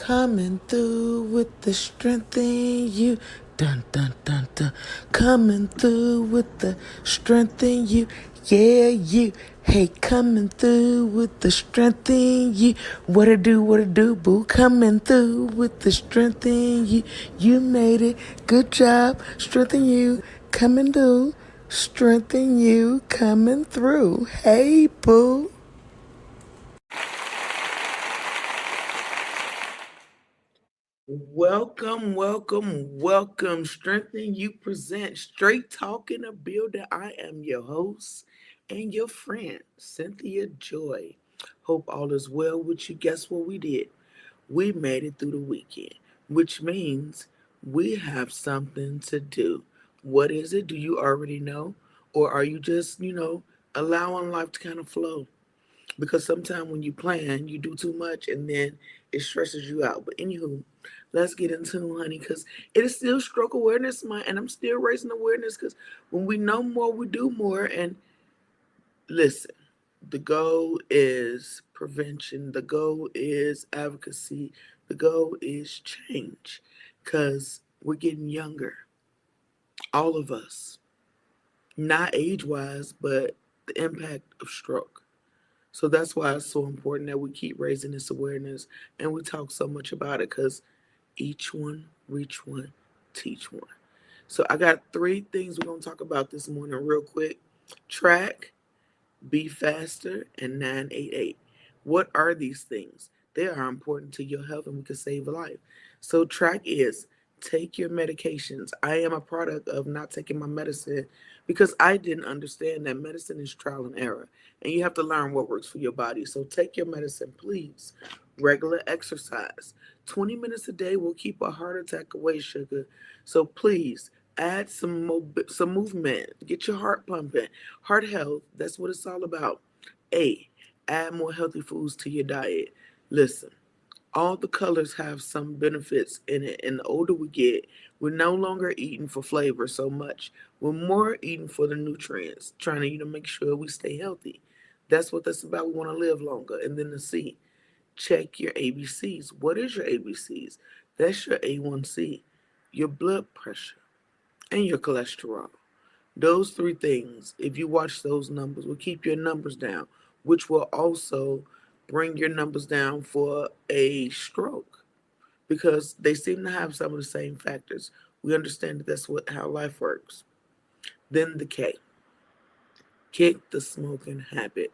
Coming through with the strength in you. Dun dun dun dun. Coming through with the strength in you. Yeah, you. Hey, coming through with the strength in you. What it do, boo? Coming through with the strength in you. You made it. Good job. Strength in you. Coming through. Strength in you. Coming through. Hey, boo. Welcome. Strengthen You present Straight Talking a Builder. I am your host and your friend, Cynthia Joy. Hope all is well with you. Guess what we did? We made it through the weekend, which means we have something to do. What is it? Do you already know? Or are you just, allowing life to kind of flow? Because sometimes when you plan, you do too much and then it stresses you out. But anywho, let's get into it, honey, because it is still Stroke Awareness Month, and I'm still raising awareness because when we know more, we do more. And listen, the goal is prevention. The goal is advocacy. The goal is change because we're getting younger, all of us, not age-wise, but the impact of stroke. So that's why it's so important that we keep raising this awareness and we talk so much about it because each one, reach one, teach one. So I got three things we're going to talk about this morning, real quick: track, be faster, and 988. What are these things? They are important to your health and we can save a life. So, track is take your medications. I am a product of not taking my medicine because I didn't understand that medicine is trial and error and you have to learn what works for your body. So, take your medicine, please. Regular exercise. 20 minutes a day will keep a heart attack away, sugar. So, please add some movement, get your heart pumping. Heart health, that's what it's all about. A, add more healthy foods to your diet. Listen, all the colors have some benefits in it, and the older we get, we're no longer eating for flavor so much. We're more eating for the nutrients, trying to make sure we stay healthy. That's what that's about. We want to live longer. And then the C, check your ABCs. What is your ABCs? That's your A1C, your blood pressure, and your cholesterol. Those three things, if you watch those numbers, will keep your numbers down, which will also bring your numbers down for a stroke because they seem to have some of the same factors. We understand that that's how life works. Then the K, kick the smoking habit.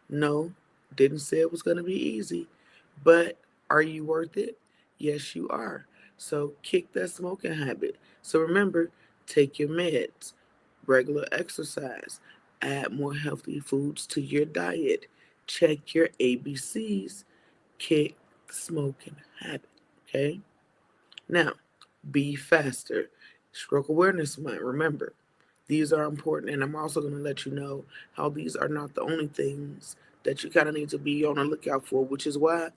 No, didn't say it was going to be easy, but are you worth it? Yes, you are. So kick that smoking habit. So remember, take your meds, regular exercise, add more healthy foods to your diet, check your ABCs, kick the smoking habit. Okay? Now, be faster. Stroke Awareness Month. Remember, these are important, and I'm also going to let you know how these are not the only things that you kind of need to be on the lookout for, which is why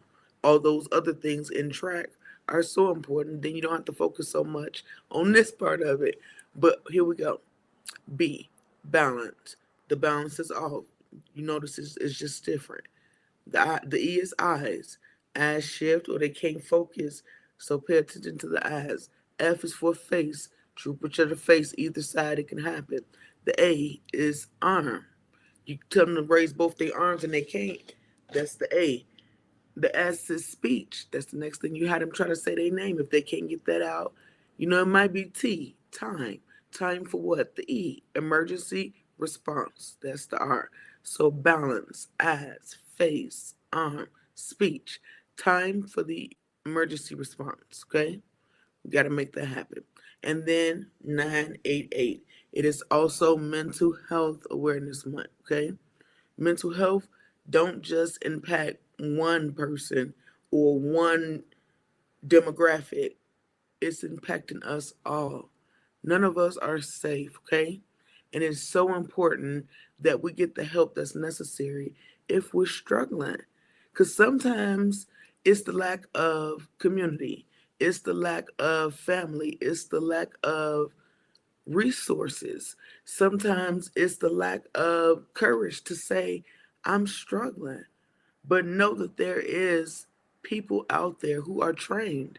all those other things in track are so important. Then you don't have to focus so much on this part of it. But here we go. B, balance. The balance is off. You notice it's just different. The E is eyes. Eyes shift or they can't focus, so pay attention to the eyes. F is for face. True picture of the face, either side it can happen. The A is arm. You tell them to raise both their arms and they can't. That's the A. The S is speech. That's the next thing you had them try to say their name. If they can't get that out, it might be T, time. Time for what? The E, emergency response. That's the R. So balance, eyes, face, arm, speech. Time for the emergency response, okay? We got to make that happen. And then 988. It is also Mental Health Awareness Month, okay? Mental health don't just impact one person or one demographic. It's impacting us all. None of us are safe, okay? And it's so important that we get the help that's necessary if we're struggling. Because sometimes it's the lack of community, it's the lack of family, it's the lack of resources. Sometimes it's the lack of courage to say, I'm struggling. But know that there is people out there who are trained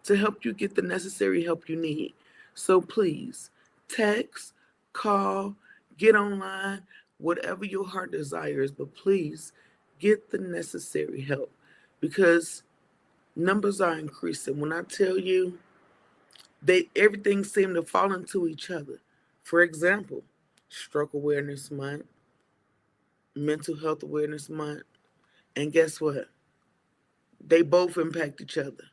to help you get the necessary help you need. So please text, call, get online, whatever your heart desires, but please get the necessary help because numbers are increasing. When I tell you, they everything seemed to fall into each other. For example, Stroke Awareness Month, Mental Health Awareness Month, and guess what? They both impact each other.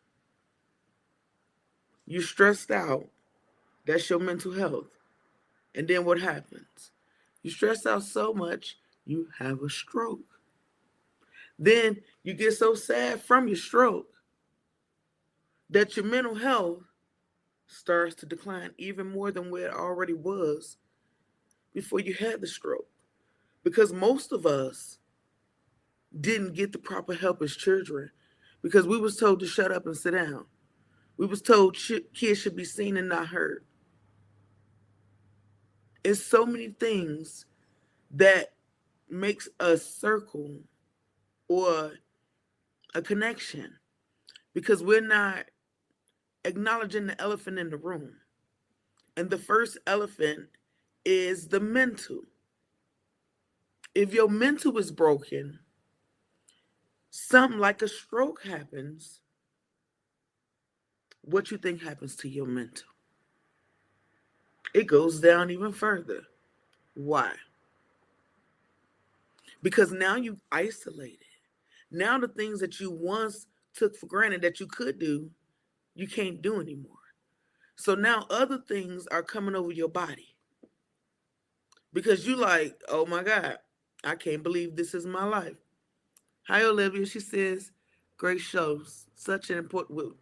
You stressed out, that's your mental health. And then what happens? You stress out so much, you have a stroke. Then you get so sad from your stroke that your mental health starts to decline even more than where it already was before you had the stroke. Because most of us didn't get the proper help as children because we was told to shut up and sit down. We was told kids should be seen and not heard. It's so many things that makes a circle or a connection because we're not acknowledging the elephant in the room. And the first elephant is the mental. If your mental is broken, something like a stroke happens, what you think happens to your mental? It goes down even further. Why? Because now you've isolated. Now the things that you once took for granted that you could do, you can't do anymore. So now other things are coming over your body because you like, oh my God, I can't believe this is my life. Hi Olivia, she says, great show, such an important,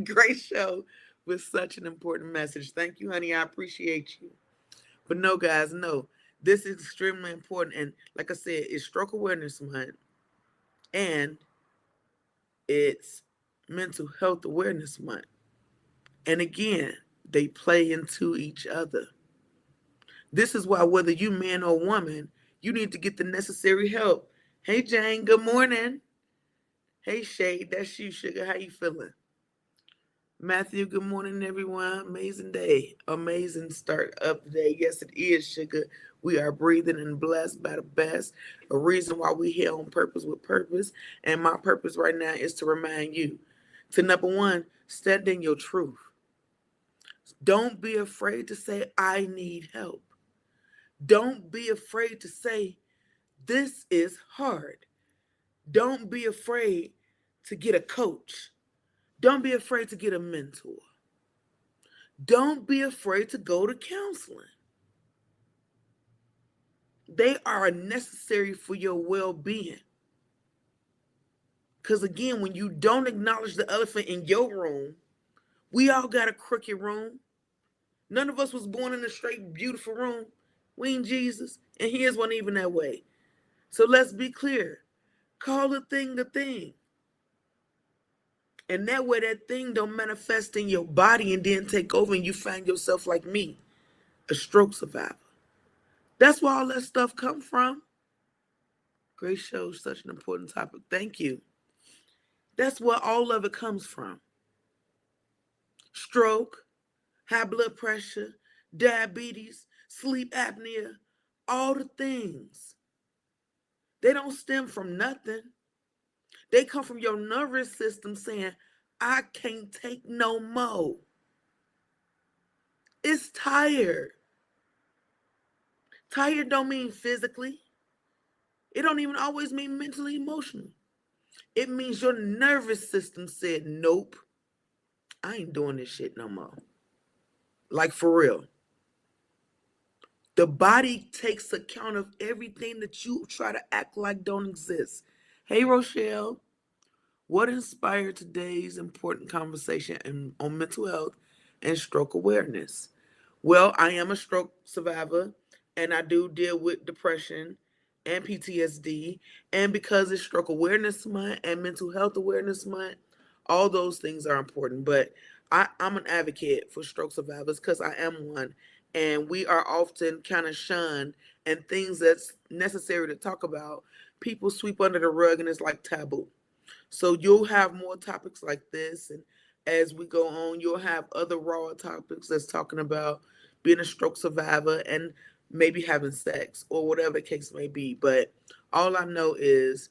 great show with such an important message. Thank you, honey. I appreciate you. But no, guys, no, this is extremely important. And like I said, it's Stroke Awareness Month and it's Mental Health Awareness Month. And again, they play into each other. This is why, whether you man or woman, you need to get the necessary help. Hey, Jane, good morning. Hey, Shade, that's you, sugar. How you feeling? Matthew, good morning, everyone. Amazing day. Amazing start of the day. Yes, it is, sugar. We are breathing and blessed by the best. A reason why we here on purpose with purpose. And my purpose right now is to remind you to number one, stand in your truth. Don't be afraid to say, I need help. Don't be afraid to say, this is hard. Don't be afraid to get a coach. Don't be afraid to get a mentor. Don't be afraid to go to counseling. They are necessary for your well-being. Because again, when you don't acknowledge the elephant in your room, we all got a crooked room. None of us was born in a straight, beautiful room. We ain't Jesus, and his wasn't even that way. So let's be clear. Call a thing a thing. And that way that thing don't manifest in your body and then take over and you find yourself like me, a stroke survivor. That's where all that stuff come from. Great show, such an important topic. Thank you. That's where all of it comes from. Stroke, high blood pressure, diabetes, sleep apnea, all the things. They don't stem from nothing. They come from your nervous system saying, I can't take no more. It's tired. Tired don't mean physically. It don't even always mean mentally, emotionally. It means your nervous system said, nope, I ain't doing this shit no more. Like for real. The body takes account of everything that you try to act like don't exist. Hey, Rochelle, what inspired today's important conversation on mental health and stroke awareness? Well, I am a stroke survivor and I do deal with depression and PTSD. And because it's Stroke Awareness Month and Mental Health Awareness Month, all those things are important. But I'm an advocate for stroke survivors because I am one. And we are often kind of shunned, and things that's necessary to talk about, people sweep under the rug and it's like taboo. So you'll have more topics like this, and as we go on, you'll have other raw topics that's talking about being a stroke survivor and maybe having sex or whatever the case may be. But all I know is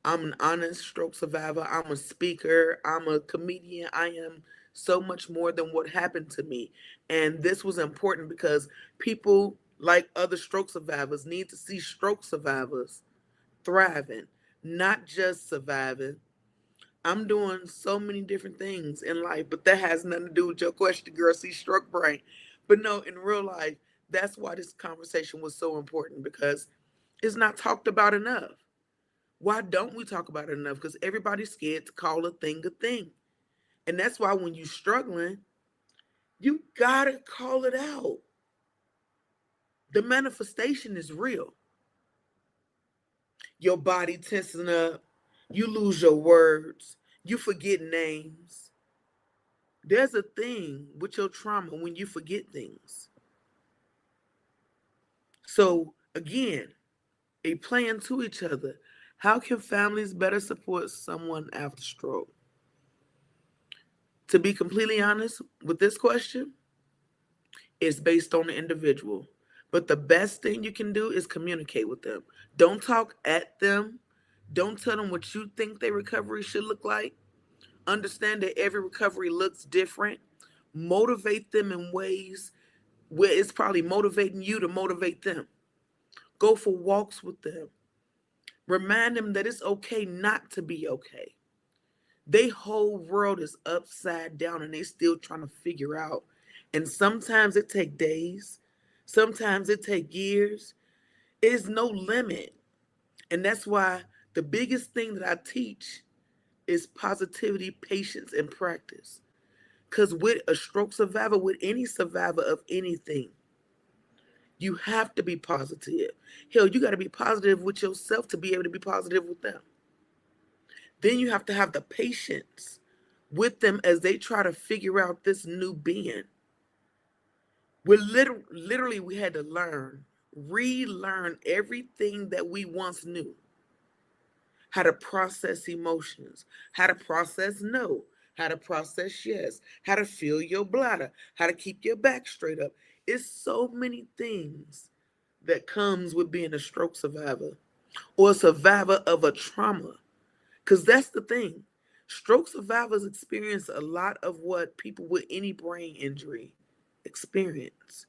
I'm an honest stroke survivor. I'm a speaker. I'm a comedian. I am so much more than what happened to me. And this was important because people like other stroke survivors need to see stroke survivors thriving, not just surviving. I'm doing so many different things in life, but that has nothing to do with your question, girl. See, stroke brain. But no, in real life, that's why this conversation was so important because it's not talked about enough. Why don't we talk about it enough? Because everybody's scared to call a thing a thing. And that's why when you're struggling, you gotta call it out. The manifestation is real. Your body tensing up, you lose your words, you forget names. There's a thing with your trauma when you forget things. So, again, a plan to each other. How can families better support someone after stroke? To be completely honest with this question, it's based on the individual. But the best thing you can do is communicate with them. Don't talk at them. Don't tell them what you think their recovery should look like. Understand that every recovery looks different. Motivate them in ways where it's probably motivating you to motivate them. Go for walks with them. Remind them that it's okay not to be okay. Their whole world is upside down and they still trying to figure out. And sometimes it take days, sometimes it take years. There's no limit. And that's why the biggest thing that I teach is positivity, patience, and practice. Because with a stroke survivor, with any survivor of anything, you have to be positive. Hell, you got to be positive with yourself to be able to be positive with them. Then you have to have the patience with them as they try to figure out this new being. Literally, we had to relearn everything that we once knew. How to process emotions, how to process no, how to process yes, how to fill your bladder, how to keep your back straight up. It's so many things that comes with being a stroke survivor or a survivor of a trauma. Because that's the thing. Stroke survivors experience a lot of what people with any brain injury experience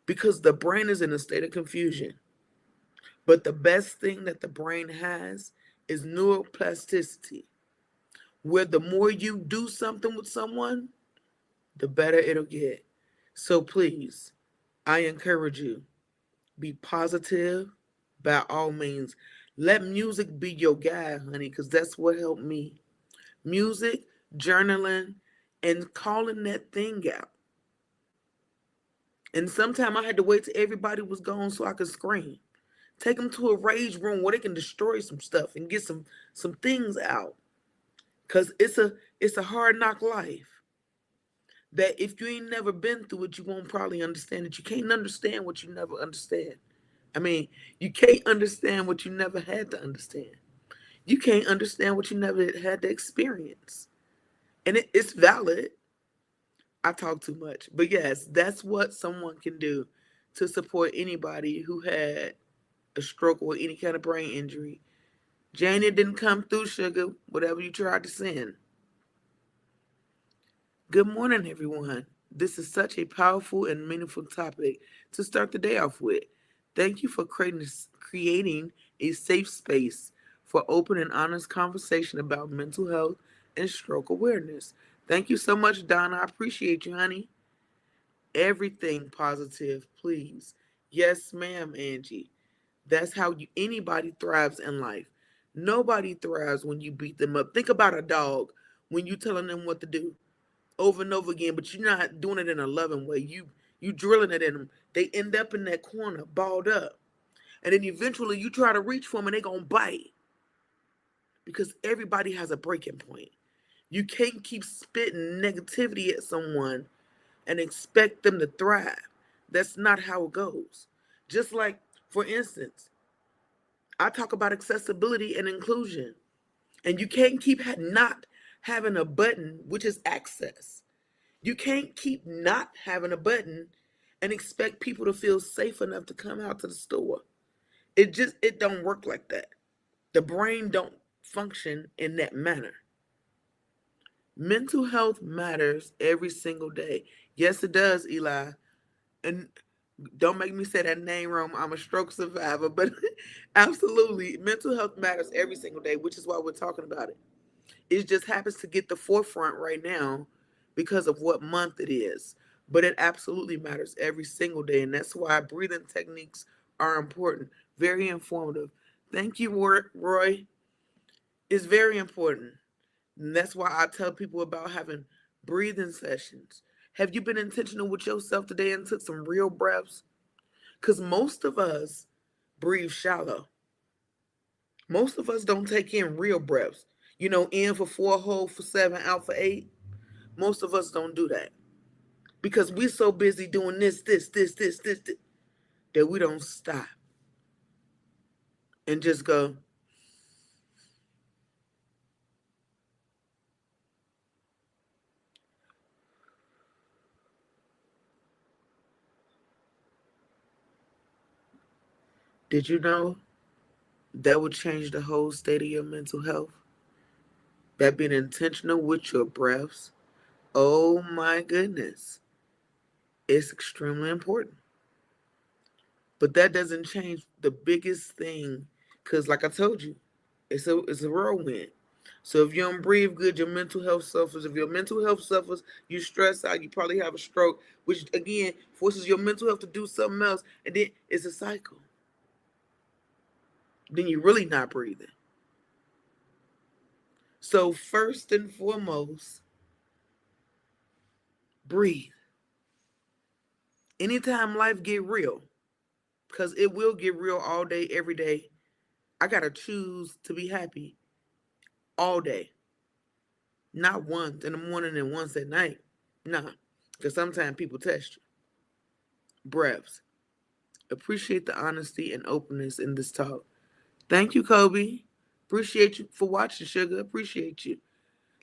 because the brain is in a state of confusion. But the best thing that the brain has is neuroplasticity, where the more you do something with someone, the better it'll get. So please, I encourage you, be positive by all means. Let music be your guide, honey, because that's what helped me. Music, journaling, and calling that thing out. And sometimes I had to wait till everybody was gone so I could scream. Take them to a rage room where they can destroy some stuff and get some things out. Cause it's a hard knock life. That if you ain't never been through it, you won't probably understand it. You can't understand what you never understand. I mean, you can't understand what you never had to understand. You can't understand what you never had to experience. And it's valid. I talk too much. But yes, that's what someone can do to support anybody who had a stroke or any kind of brain injury. Janie didn't come through, sugar, whatever you tried to send. Good morning, everyone. This is such a powerful and meaningful topic to start the day off with. Thank you for creating a safe space for open and honest conversation about mental health and stroke awareness. Thank you so much, Donna. I appreciate you, honey. Everything positive, please. Yes, ma'am, Angie. That's how anybody thrives in life. Nobody thrives when you beat them up. Think about a dog when you telling them what to do over and over again, but you're not doing it in a loving way. You drilling it in them. They end up in that corner, balled up, and then eventually you try to reach for them, and they gonna bite because everybody has a breaking point. You can't keep spitting negativity at someone and expect them to thrive. That's not how it goes. Just like, for instance, I talk about accessibility and inclusion. And you can't keep not having a button, which is access. You can't keep not having a button and expect people to feel safe enough to come out to the store. It don't work like that. The brain don't function in that manner. Mental health matters every single day. Yes, it does, Eli. And don't make me say that name wrong. I'm a stroke survivor, but absolutely, mental health matters every single day, which is why we're talking about it. It just happens to get the forefront right now because of what month it is. But it absolutely matters every single day. And that's why breathing techniques are important, very informative. Thank you, Roy. It's very important. And that's why I tell people about having breathing sessions. Have you been intentional with yourself today and took some real breaths? Because most of us breathe shallow. Most of us don't take in real breaths. In for four, hold for seven, out for eight. Most of us don't do that because we're so busy doing this, that we don't stop and just go. Did you know that would change the whole state of your mental health? That being intentional with your breaths. Oh my goodness. It's extremely important. But that doesn't change the biggest thing because, like I told you, it's a whirlwind. So if you don't breathe good, your mental health suffers. If your mental health suffers, you stress out, you probably have a stroke, which again forces your mental health to do something else, and then it's a cycle. Then you're really not breathing. So first and foremost, breathe. Anytime life get real, because it will get real all day, every day, I gotta choose to be happy all day. Not once in the morning and once at night. Nah. Because sometimes people test you. Breaths. Appreciate the honesty and openness in this talk. Thank you, Kobe. Appreciate you for watching, Sugar. Appreciate you.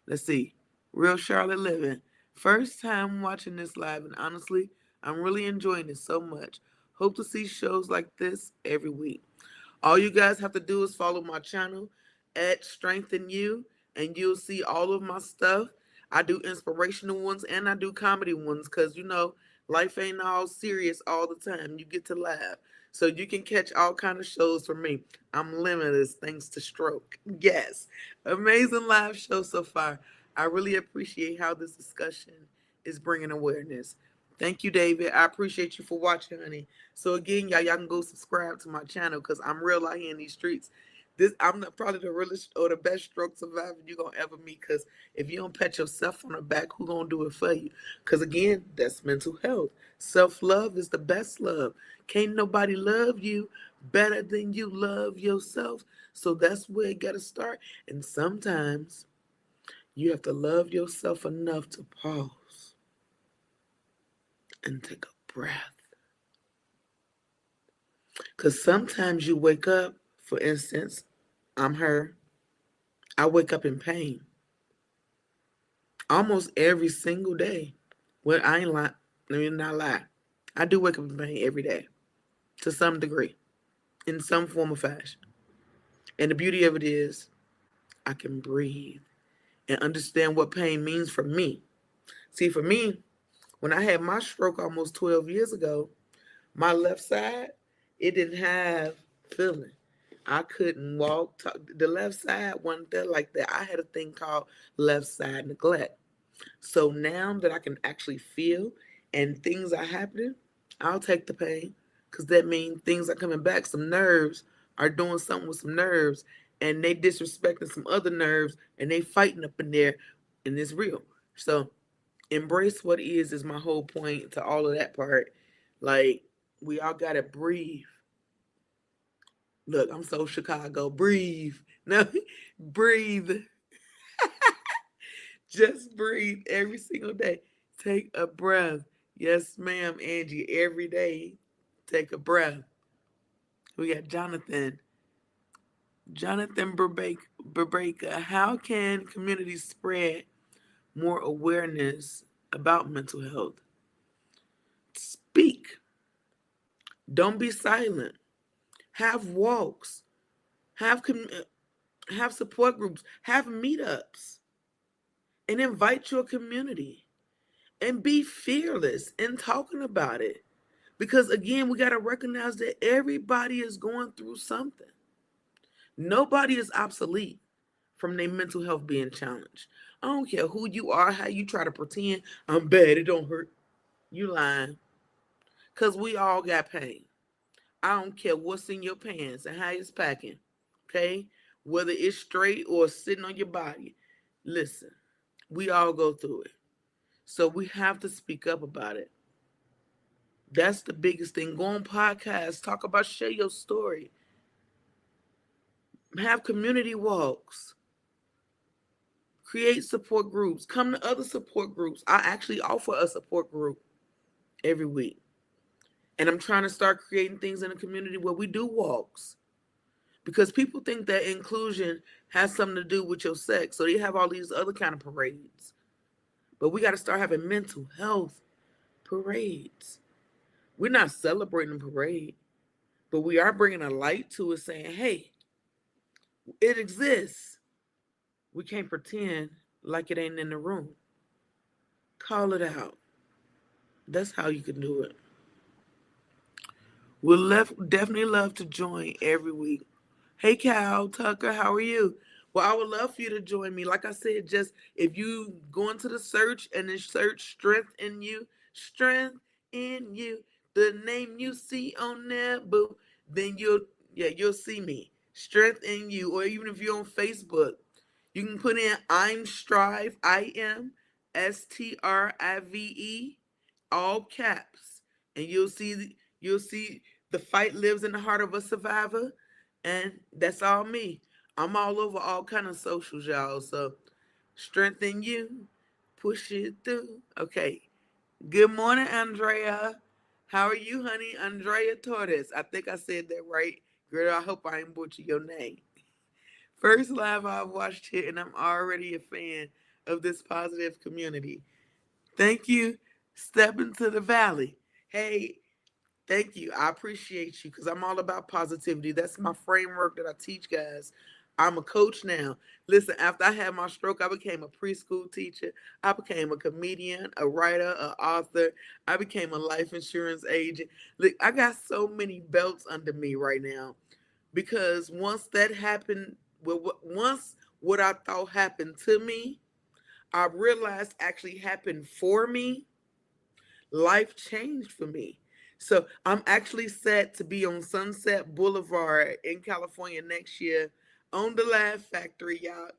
Let's see. Real Charlotte Living. First time watching this live, and honestly, I'm really enjoying it so much. Hope to see shows like this every week. All you guys have to do is follow my channel at Strengthen You, and you'll see all of my stuff. I do inspirational ones and I do comedy ones because life ain't all serious all the time. You get to laugh. So you can catch all kind of shows from me. I'm limitless thanks to Stroke. Yes. Amazing live show so far. I really appreciate how this discussion is bringing awareness. Thank you, David. I appreciate you for watching, honey. So again, y'all can go subscribe to my channel because I'm real out here in these streets. I'm probably the realest or the best stroke survivor you're gonna ever meet. Because if you don't pat yourself on the back, who gonna do it for you? Because again, that's mental health. Self-love is the best love. Can't nobody love you better than you love yourself. So that's where it gotta start. And sometimes you have to love yourself enough to pause and take a breath. Because sometimes you wake up, for instance, I'm her, I wake up in pain almost every single day. Well, I ain't lie. Let me not lie. I do wake up in pain every day to some degree, in some form or fashion. And the beauty of it is, I can breathe and understand what pain means for me. See, for me, when I had my stroke almost 12 years ago, my left side, it didn't have feeling. I couldn't walk. Talk. The left side wasn't there like that. I had a thing called left side neglect. So now that I can actually feel and things are happening, I'll take the pain because that means things are coming back. Some nerves are doing something with some nerves and they disrespecting some other nerves and they fighting up in there and it's real. So embrace what is my whole point to all of that part. Like we all gotta breathe. Look, I'm so Chicago. Breathe. No, breathe. Just breathe every single day. Take a breath. Yes, ma'am, Angie. Every day, take a breath. We got Jonathan. Jonathan Burbaker, how can communities spread more awareness about mental health? Speak. Don't be silent. Have walks. Have have support groups. Have meetups, and invite your community. And be fearless in talking about it. Because again, we got to recognize that everybody is going through something. Nobody is obsolete from their mental health being challenged. I don't care who you are, how you try to pretend I'm bad, it don't hurt. You lying. Because we all got pain. I don't care what's in your pants and how it's packing. Okay? Whether it's straight or sitting on your body. Listen, we all go through it. So we have to speak up about it. That's the biggest thing. Go on podcasts, talk about, share your story, have community walks, create support groups, come to other support groups. I actually offer a support group every week. And I'm trying to start creating things in the community where we do walks. Because people think that inclusion has something to do with your sex. So they have all these other kind of parades. But we got to start having mental health parades. We're not celebrating a parade, but we are bringing a light to it saying, hey, it exists. We can't pretend like it ain't in the room. Call it out. That's how you can do it. Definitely love to join every week. Hey, Cal Tucker, how are you? Well, I would love for you to join me. Like I said, just if you go into the search and then search strength in you, the name you see on there, boo, then you'll see me. Strength in you. Or even if you're on Facebook, you can put in I'm Strive, IMSTRIVE, all caps, and you'll see the fight lives in the heart of a survivor, and that's all me. I'm all over all kind of socials, y'all. So strengthen you, push it through. Okay. Good morning, Andrea. How are you, honey? Andrea Torres. I think I said that right. Girl, I hope I ain't butcher your name. First live I've watched it, and I'm already a fan of this positive community. Thank you. Step into the valley. Hey, thank you. I appreciate you because I'm all about positivity. That's my framework that I teach guys. I'm a coach now. Listen, after I had my stroke, I became a preschool teacher. I became a comedian, a writer, an author. I became a life insurance agent. Look, I got so many belts under me right now because once that happened, once what I thought happened to me, I realized actually happened for me. Life changed for me. So I'm actually set to be on Sunset Boulevard in California next year on the Laugh Factory, y'all.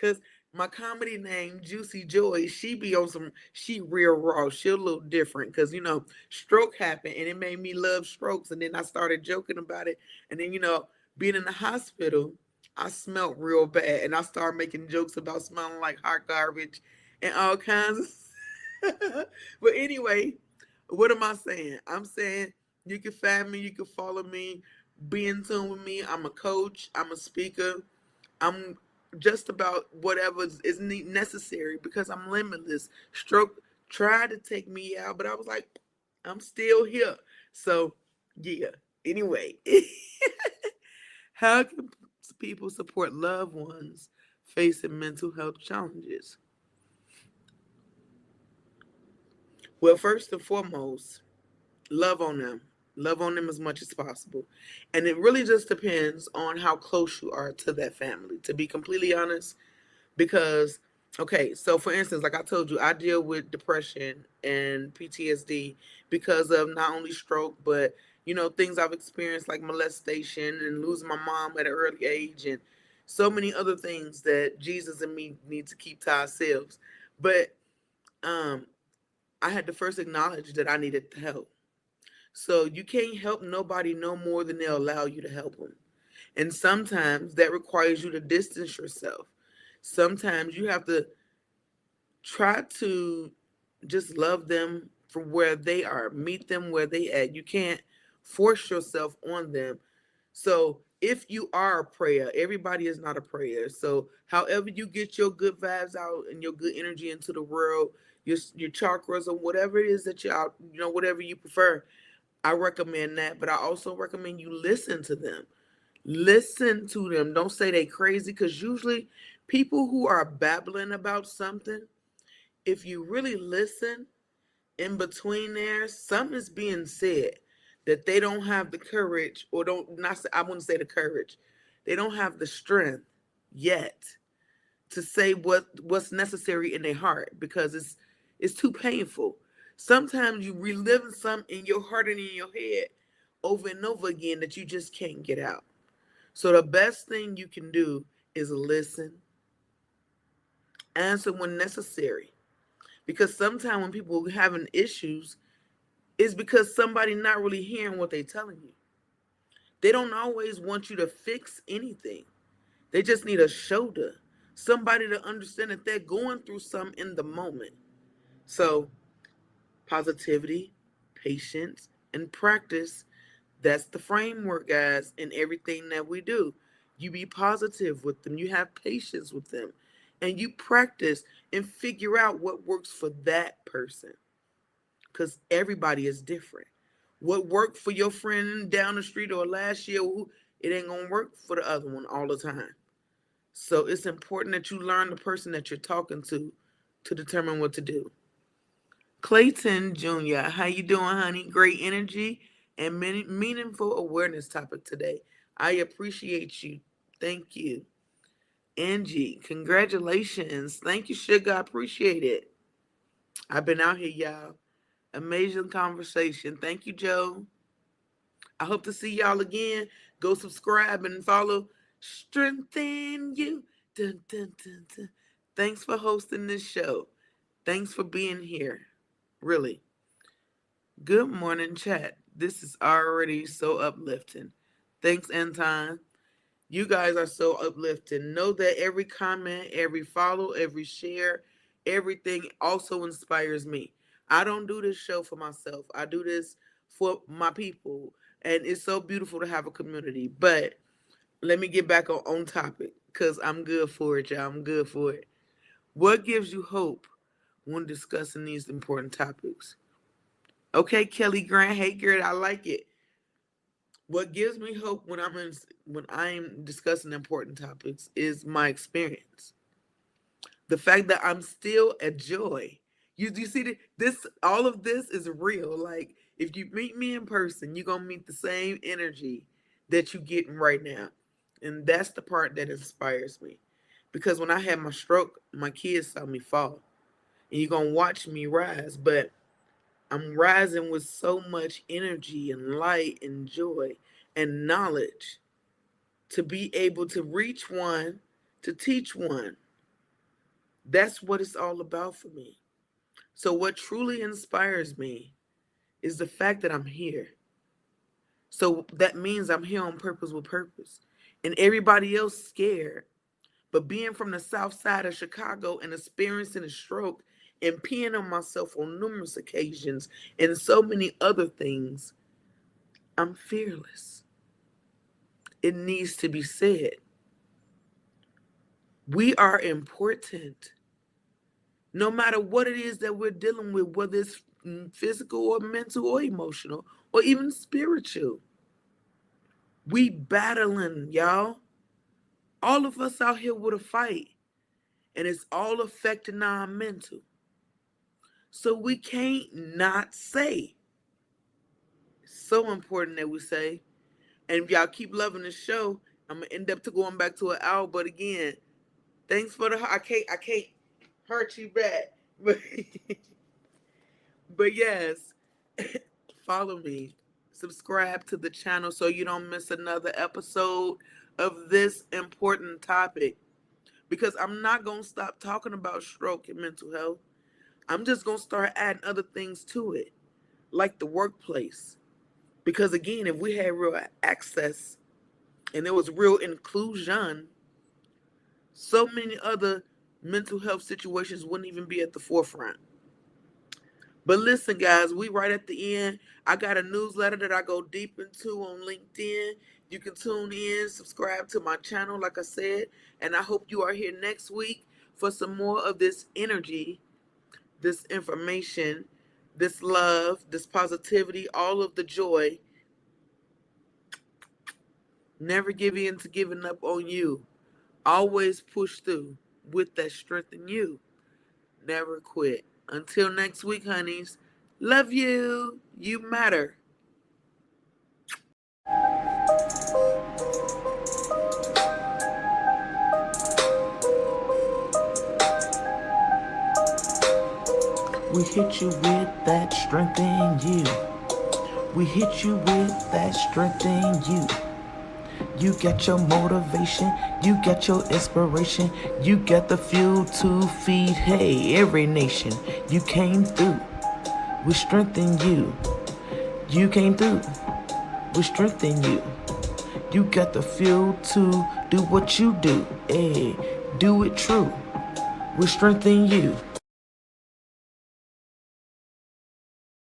Cause my comedy name, Juicy Joy, she real raw. She a little different. Cause stroke happened and it made me love strokes. And then I started joking about it. And then, being in the hospital, I smelled real bad. And I started making jokes about smelling like hot garbage and all kinds of but anyway, what am I saying? I'm saying you can find me, you can follow me, be in tune with me. I'm a coach, I'm a speaker, I'm just about whatever is necessary because I'm limitless. Stroke tried to take me out, but I was like, I'm still here. So, yeah. Anyway, how can people support loved ones facing mental health challenges? Well, first and foremost, love on them. Love on them as much as possible. And it really just depends on how close you are to that family, to be completely honest. Because, okay, so for instance, like I told you, I deal with depression and PTSD because of not only stroke, but, things I've experienced like molestation and losing my mom at an early age and so many other things that Jesus and me need to keep to ourselves. But um, I had to first acknowledge that I needed help. So you can't help nobody no more than they'll allow you to help them. And sometimes that requires you to distance yourself. Sometimes you have to try to just love them for where they are, meet them where they at. You can't force yourself on them. So if you are a prayer, everybody is not a prayer. So, however you get your good vibes out and your good energy into the world, your chakras or whatever it is that you out, whatever you prefer, I recommend that. But I also recommend you listen to them. Listen to them. Don't say they crazy, because usually people who are babbling about something, if you really listen, in between there, something is being said that they don't have the courage, or don't not say, I wouldn't say the courage. They don't have the strength yet to say what's necessary in their heart, because it's too painful. Sometimes you reliving something in your heart and in your head over and over again that you just can't get out. So the best thing you can do is listen, answer when necessary. Because sometimes when people are having issues, it's because somebody not really hearing what they're telling you. They don't always want you to fix anything. They just need a shoulder, somebody to understand that they're going through something in the moment. So positivity, patience, and practice, that's the framework, guys, in everything that we do. You be positive with them, you have patience with them, and you practice and figure out what works for that person, because everybody is different. What worked for your friend down the street or last year, it ain't gonna work for the other one all the time. So it's important that you learn the person that you're talking to determine what to do. Clayton Jr., how you doing, honey? Great energy and meaningful awareness topic today. I appreciate you. Thank you. Angie, congratulations. Thank you, sugar. I appreciate it. I've been out here, y'all. Amazing conversation. Thank you, Joe. I hope to see y'all again. Go subscribe and follow. Strengthen you. Dun, dun, dun, dun. Thanks for hosting this show. Thanks for being here. Really. Good morning, chat. This is already so uplifting. Thanks, Anton. You guys are so uplifting. Know that every comment, every follow, every share, everything also inspires me. I don't do this show for myself. I do this for my people. And it's so beautiful to have a community. But let me get back on topic, because I'm good for it, y'all. I'm good for it. What gives you hope when discussing these important topics? Okay, Kelly Grant. Hey, girl, I like it. What gives me hope when I'm discussing important topics is my experience. The fact that I'm still a joy. You see that this all of this is real. Like, if you meet me in person, you're gonna meet the same energy that you getting right now. And that's the part that inspires me. Because when I had my stroke, my kids saw me fall. And you're gonna watch me rise, but I'm rising with so much energy and light and joy and knowledge to be able to reach one, to teach one. That's what it's all about for me. So, what truly inspires me is the fact that I'm here. So, that means I'm here on purpose with purpose. And everybody else scared. But being from the south side of Chicago and experiencing a stroke and peeing on myself on numerous occasions and so many other things, I'm fearless. It needs to be said. We are important. No matter what it is that we're dealing with, whether it's physical or mental or emotional or even spiritual, we battling, y'all. All of us out here with a fight, and it's all affecting our mental. So we can't not say. It's so important that we say. And if y'all keep loving the show, I'm gonna end up to going back to an hour. But again, thanks for the. I can't hurt you back. But but yes, follow me, subscribe to the channel so you don't miss another episode of this important topic. Because I'm not gonna stop talking about stroke and mental health. I'm just gonna start adding other things to it, like the workplace. Because again, if we had real access and there was real inclusion, so many other mental health situations wouldn't even be at the forefront. But listen, guys, we right at the end. I got a newsletter that I go deep into on LinkedIn. You can tune in, subscribe to my channel, like I said, and I hope you are here next week for some more of this energy, this information, this love, this positivity, all of the joy. Never give in to giving up on you. Always push through with that strength in you. Never quit. Until next week, honeys. Love you. You matter. We hit you with that strength in you. We hit you with that strength in you. You got your motivation, you got your inspiration, you got the fuel to feed, hey, every nation. You came through, we strengthen you. You came through, we strengthen you. You got the fuel to do what you do, hey, do it true. We strengthen you.